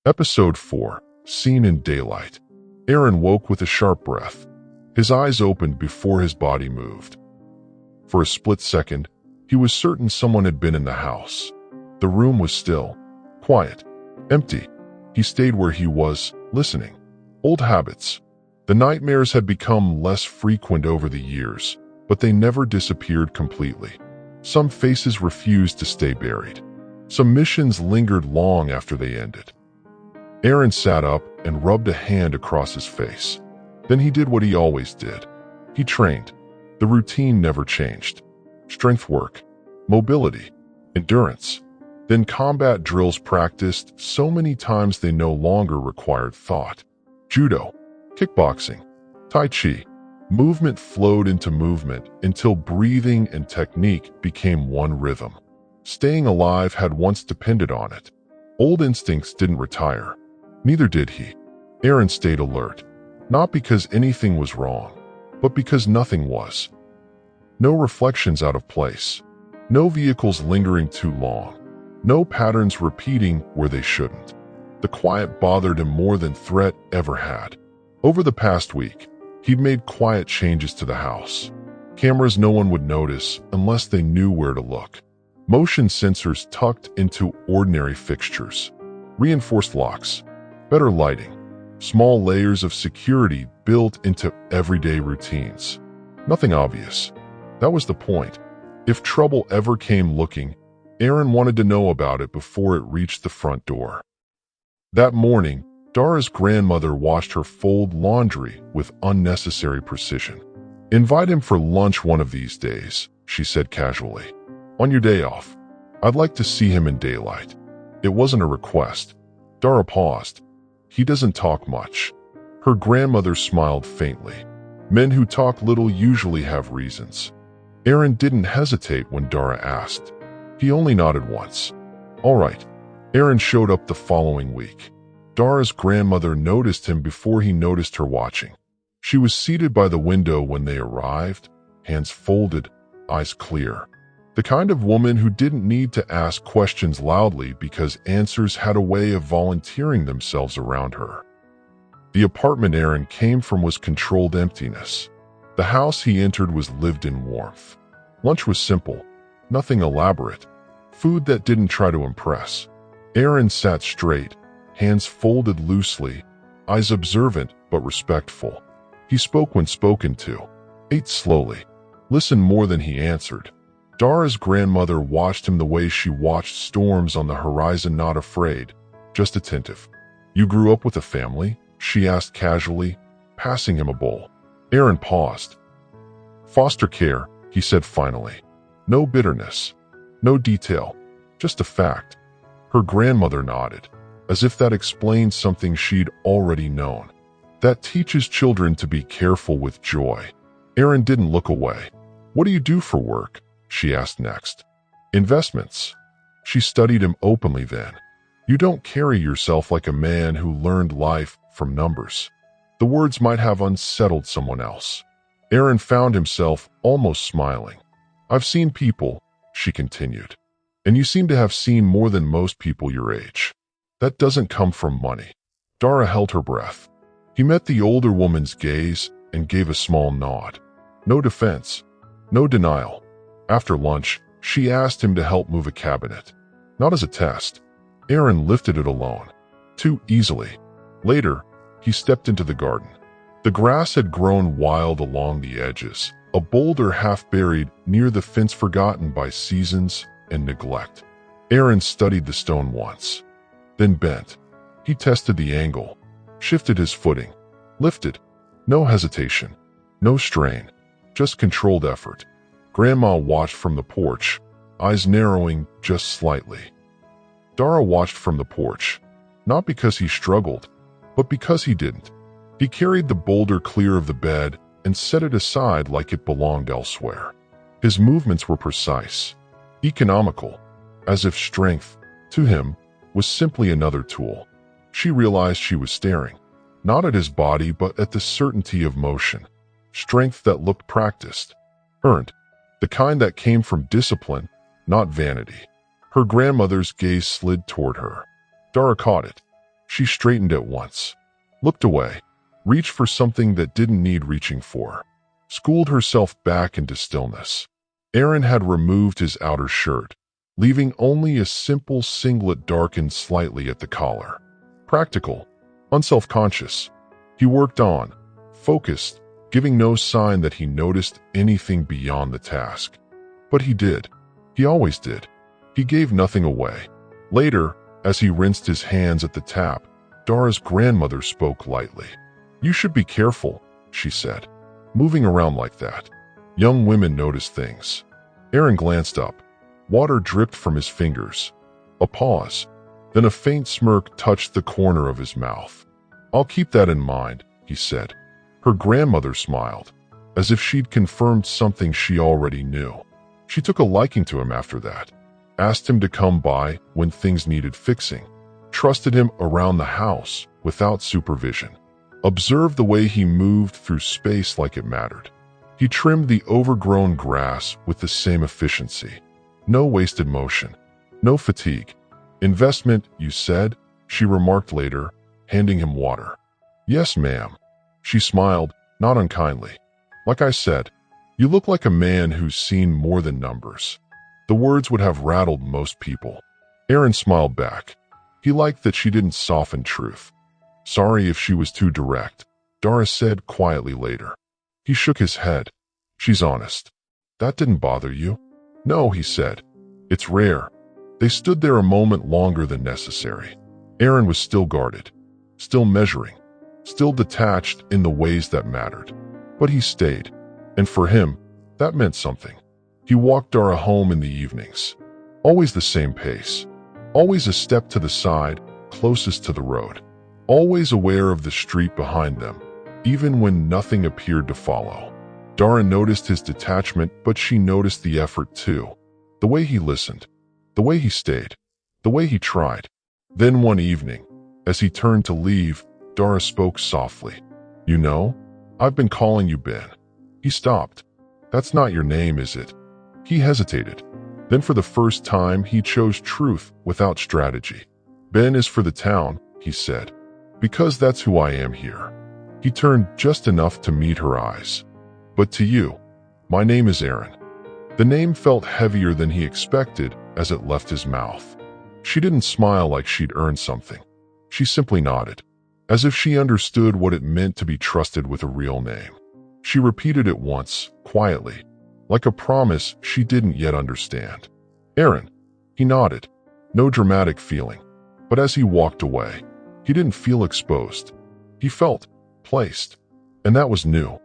Episode 4, Seen in Daylight. Aaron woke with a sharp breath. His eyes opened before his body moved. For a split second, he was certain someone had been in the house. The room was still, quiet, empty. He stayed where he was, listening. Old habits. The nightmares had become less frequent over the years, but they never disappeared completely. Some faces refused to stay buried. Some missions lingered long after they ended. Aaron sat up and rubbed a hand across his face. Then he did what he always did. He trained. The routine never changed. Strength work, mobility, endurance. Then combat drills practiced so many times they no longer required thought. Judo, kickboxing, tai chi. Movement flowed into movement until breathing and technique became one rhythm. Staying alive had once depended on it. Old instincts didn't retire. Neither did he. Aaron stayed alert, not because anything was wrong, but because nothing was. No reflections out of place. No vehicles lingering too long. No patterns repeating where they shouldn't. The quiet bothered him more than threat ever had. Over the past week, he'd made quiet changes to the house. Cameras no one would notice unless they knew where to look. Motion sensors tucked into ordinary fixtures. Reinforced locks. Better lighting. Small layers of security built into everyday routines. Nothing obvious. That was the point. If trouble ever came looking, Aaron wanted to know about it before it reached the front door. That morning, Dara's grandmother watched her fold laundry with unnecessary precision. "Invite him for lunch one of these days," she said casually. "On your day off. I'd like to see him in daylight." It wasn't a request. Dara paused. "He doesn't talk much." Her grandmother smiled faintly. Men who talk little usually have reasons. Aaron didn't hesitate when Dara asked. He only nodded once. "All right." Aaron showed up the following week. Dara's grandmother noticed him before he noticed her watching. She was seated by the window when they arrived, hands folded, eyes clear. The kind of woman who didn't need to ask questions loudly because answers had a way of volunteering themselves around her. The apartment Aaron came from was controlled emptiness. The house he entered was lived in warmth. Lunch was simple, nothing elaborate, food that didn't try to impress. Aaron sat straight, hands folded loosely, eyes observant but respectful. He spoke when spoken to, ate slowly, listened more than he answered. Dara's grandmother watched him the way she watched storms on the horizon, not afraid, just attentive. "You grew up with a family?" she asked casually, passing him a bowl. Aaron paused. "Foster care," he said finally. No bitterness, no detail, just a fact. Her grandmother nodded, as if that explained something she'd already known. "That teaches children to be careful with joy." Aaron didn't look away. "What do you do for work?" she asked next. "Investments." She studied him openly then. "You don't carry yourself like a man who learned life from numbers." The words might have unsettled someone else. Aaron found himself almost smiling. "I've seen people," she continued, "and you seem to have seen more than most people your age. That doesn't come from money." Dara held her breath. He met the older woman's gaze and gave a small nod. No defense, no denial. After lunch, she asked him to help move a cabinet. Not as a test. Aaron lifted it alone, too easily. Later, he stepped into the garden. The grass had grown wild along the edges, a boulder half buried near the fence, forgotten by seasons and neglect. Aaron studied the stone once, then bent. He tested the angle, shifted his footing, lifted. No hesitation, no strain, just controlled effort. Grandma watched from the porch, eyes narrowing just slightly. Dara watched from the porch, not because he struggled, but because he didn't. He carried the boulder clear of the bed and set it aside like it belonged elsewhere. His movements were precise, economical, as if strength, to him, was simply another tool. She realized she was staring, not at his body but at the certainty of motion. Strength that looked practiced, earned, the kind that came from discipline, not vanity. Her grandmother's gaze slid toward her. Dara caught it. She straightened at once, looked away, reached for something that didn't need reaching for, schooled herself back into stillness. Aaron had removed his outer shirt, leaving only a simple singlet darkened slightly at the collar. Practical, unself-conscious. He worked on, focused, giving no sign that he noticed anything beyond the task. But he did. He always did. He gave nothing away. Later, as he rinsed his hands at the tap, Dara's grandmother spoke lightly. "You should be careful," she said. "Moving around like that. Young women notice things." Aaron glanced up. Water dripped from his fingers. A pause. Then a faint smirk touched the corner of his mouth. "I'll keep that in mind," he said. Her grandmother smiled, as if she'd confirmed something she already knew. She took a liking to him after that, asked him to come by when things needed fixing, trusted him around the house without supervision, observed the way he moved through space like it mattered. He trimmed the overgrown grass with the same efficiency. No wasted motion, no fatigue. "Investment, you said?" she remarked later, handing him water. "Yes, ma'am." She smiled, not unkindly. "Like I said, you look like a man who's seen more than numbers." The words would have rattled most people. Aaron smiled back. He liked that she didn't soften truth. "Sorry if she was too direct," Dara said quietly later. He shook his head. "She's honest." "That didn't bother you?" "No," he said. "It's rare." They stood there a moment longer than necessary. Aaron was still guarded, still measuring, still detached in the ways that mattered. But he stayed, and for him, that meant something. He walked Dara home in the evenings. Always the same pace. Always a step to the side, closest to the road. Always aware of the street behind them, even when nothing appeared to follow. Dara noticed his detachment, but she noticed the effort too. The way he listened, the way he stayed, the way he tried. Then one evening, as he turned to leave, Dara spoke softly. "You know, I've been calling you Ben." He stopped. "That's not your name, is it?" He hesitated. Then for the first time, he chose truth without strategy. "Ben is for the town," he said, "because that's who I am here." He turned just enough to meet her eyes. "But to you, my name is Aaron." The name felt heavier than he expected as it left his mouth. She didn't smile like she'd earned something. She simply nodded, as if she understood what it meant to be trusted with a real name. She repeated it once, quietly, like a promise she didn't yet understand. "Aaron." He nodded. No dramatic feeling. But as he walked away, he didn't feel exposed. He felt placed. And that was new.